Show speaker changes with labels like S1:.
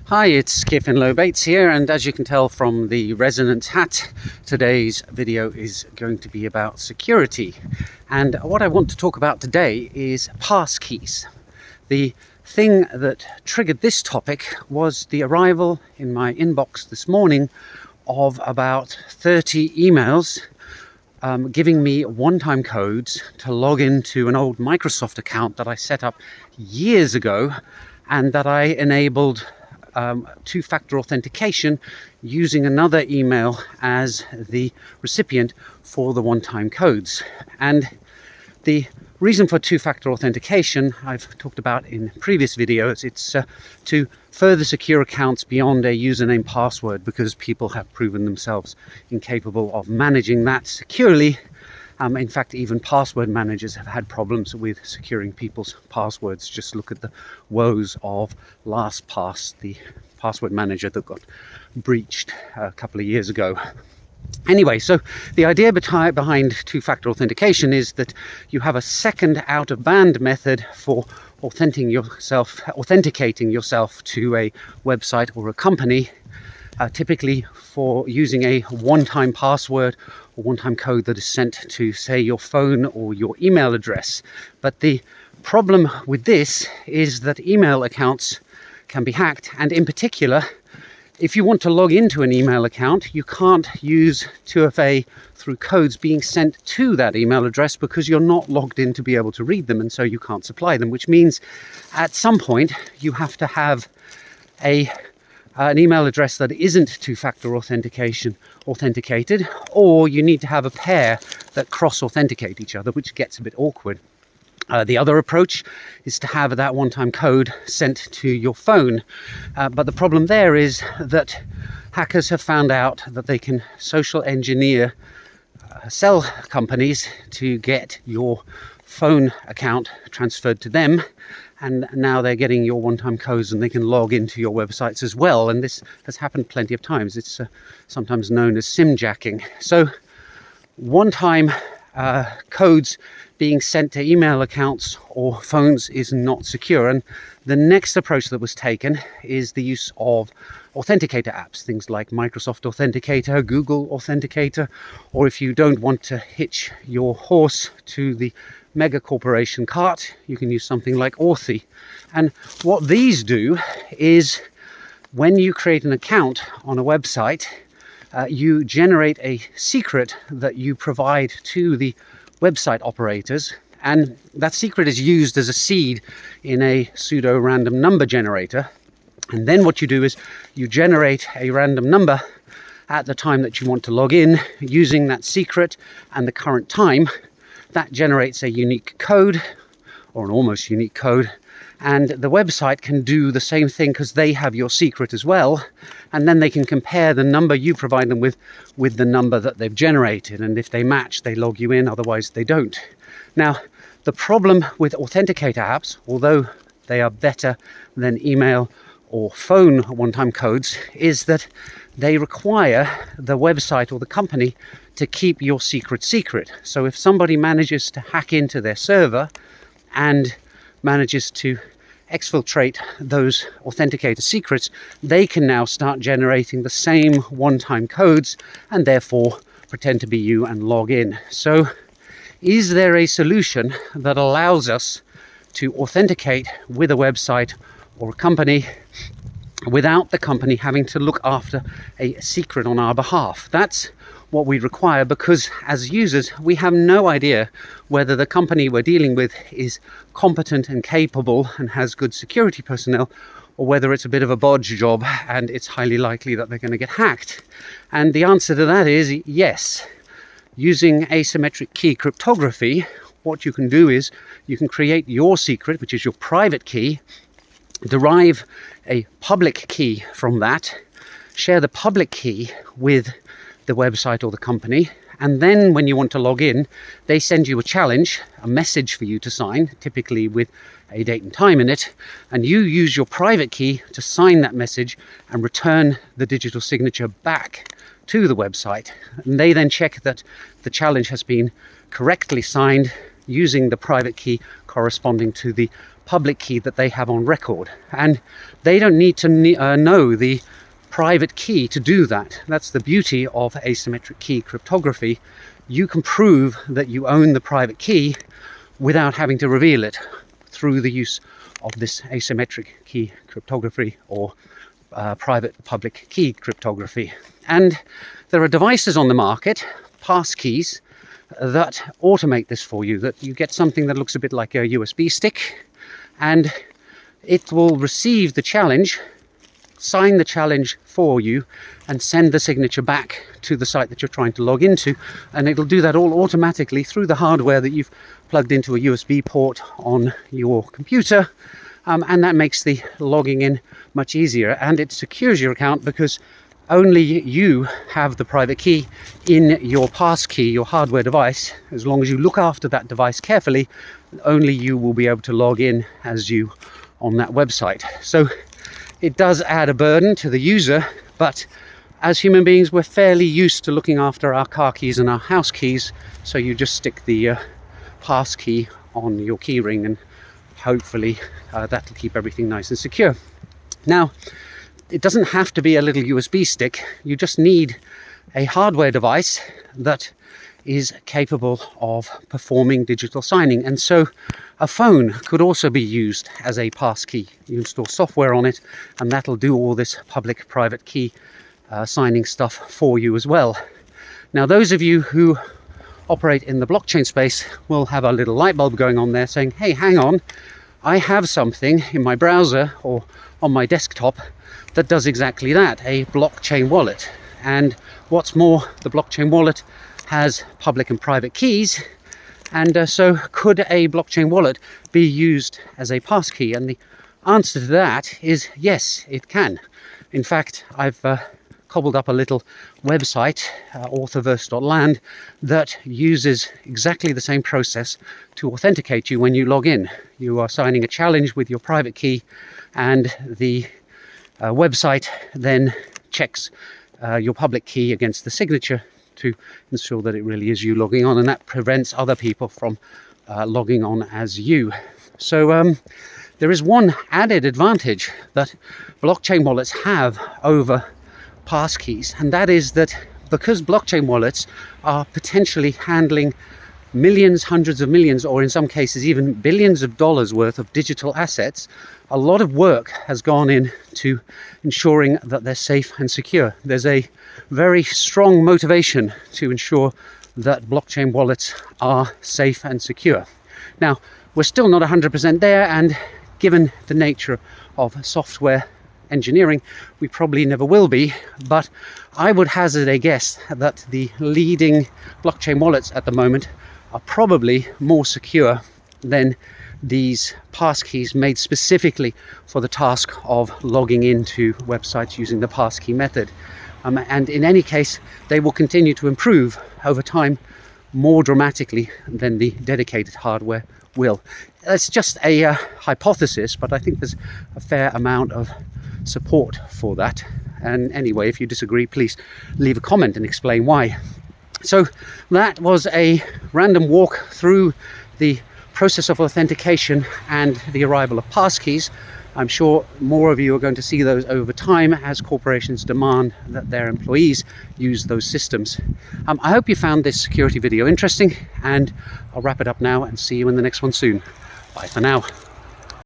S1: Hi, it's Kiffin Low Baits here, and as you can tell from the resonance hat, today's video is going to be about security. And what I want to talk about today is passkeys. The thing that triggered this topic was the arrival in my inbox this morning of about 30 emails giving me one-time codes to log into an old Microsoft account that I set up years ago and that I enabled two-factor authentication using another email as the recipient for the one-time codes. And the reason for two-factor authentication I've talked about in previous videos. It's to further secure accounts beyond a username password, because people have proven themselves incapable of managing that securely. In fact, even password managers have had problems with securing people's passwords. Just look at the woes of LastPass, the password manager that got breached a couple of years ago. Anyway, so the idea behind two-factor authentication is that you have a second out-of-band method for authenticating yourself to a website or a company, typically for using a one-time password or one-time code that is sent to, say, your phone or your email address. But the problem with this is that email accounts can be hacked, and in particular, if you want to log into an email account, you can't use 2FA through codes being sent to that email address because you're not logged in to be able to read them, and so you can't supply them, which means at some point you have to have an email address that isn't two-factor authenticated, or you need to have a pair that cross-authenticate each other, which gets a bit awkward. The other approach is to have that one-time code sent to your phone. But the problem there is that hackers have found out that they can social engineer cell companies to get your phone account transferred to them. And now they're getting your one-time codes and they can log into your websites as well. And this has happened plenty of times. It's sometimes known as SIM jacking. So one-time codes being sent to email accounts or phones is not secure. And the next approach that was taken is the use of authenticator apps, things like Microsoft Authenticator, Google Authenticator, or if you don't want to hitch your horse to the mega corporation cart, you can use something like Authy. And what these do is, when you create an account on a website, you generate a secret that you provide to the website operators, and that secret is used as a seed in a pseudo random number generator. And then what you do is you generate a random number at the time that you want to log in using that secret and the current time. That generates a unique code, or an almost unique code, and the website can do the same thing because they have your secret as well, and then they can compare the number you provide them with the number that they've generated, and if they match, they log you in, otherwise they don't. Now, the problem with authenticator apps, although they are better than email or phone one-time codes, is that they require the website or the company to keep your secret. So if somebody manages to hack into their server and manages to exfiltrate those authenticator secrets, they can now start generating the same one-time codes and therefore pretend to be you and log in. So is there a solution that allows us to authenticate with a website or a company without the company having to look after a secret on our behalf? That's what we require, because as users we have no idea whether the company we're dealing with is competent and capable and has good security personnel, or whether it's a bit of a bodge job and it's highly likely that they're going to get hacked. And the answer to that is yes. Using asymmetric key cryptography, what you can do is you can create your secret, which is your private key, derive a public key from that, share the public key with the website or the company, and then when you want to log in, they send you a challenge, a message for you to sign, typically with a date and time in it, and you use your private key to sign that message and return the digital signature back to the website. And they then check that the challenge has been correctly signed using the private key corresponding to the public key that they have on record. And they don't need to know the private key to do that. That's the beauty of asymmetric key cryptography. You can prove that you own the private key without having to reveal it through the use of this asymmetric key cryptography, or private public key cryptography. And there are devices on the market, passkeys, that automate this for you, that you get something that looks a bit like a USB stick, and it will receive the challenge, sign the challenge for you, and send the signature back to the site that you're trying to log into. And it'll do that all automatically through the hardware that you've plugged into a USB port on your computer. And that makes the logging in much easier, and it secures your account because only you have the private key in your passkey, your hardware device. As long as you look after that device carefully, only you will be able to log in as you on that website. So it does add a burden to the user, but as human beings, we're fairly used to looking after our car keys and our house keys. So you just stick the passkey on your key ring, and hopefully that'll keep everything nice and secure. Now, it doesn't have to be a little USB stick. You just need a hardware device that is capable of performing digital signing. And so a phone could also be used as a passkey. You install software on it, and that'll do all this public-private key signing stuff for you as well. Now, those of you who operate in the blockchain space will have a little light bulb going on there saying, hey, hang on, I have something in my browser or on my desktop that does exactly that, a blockchain wallet. And what's more, the blockchain wallet has public and private keys, and so could a blockchain wallet be used as a passkey? And the answer to that is yes, it can. In fact, I've cobbled up a little website, authorverse.land, that uses exactly the same process to authenticate you when you log in. You are signing a challenge with your private key, and the website then checks your public key against the signature to ensure that it really is you logging on, and that prevents other people from logging on as you. So there is one added advantage that blockchain wallets have over passkeys, and that is that because blockchain wallets are potentially handling millions, hundreds of millions, or in some cases even billions of dollars worth of digital assets, a lot of work has gone into ensuring that they're safe and secure. There's a very strong motivation to ensure that blockchain wallets are safe and secure. Now, we're still not 100% there, and given the nature of software engineering, we probably never will be, but I would hazard a guess that the leading blockchain wallets at the moment are probably more secure than these passkeys made specifically for the task of logging into websites using the passkey method. And in any case, they will continue to improve over time more dramatically than the dedicated hardware will. It's just a hypothesis, but I think there's a fair amount of support for that. And anyway, if you disagree, please leave a comment and explain why. So that was a random walk through the process of authentication and the arrival of passkeys. I'm sure more of you are going to see those over time as corporations demand that their employees use those systems. I hope you found this security video interesting, and I'll wrap it up now and see you in the next one soon. Bye for now.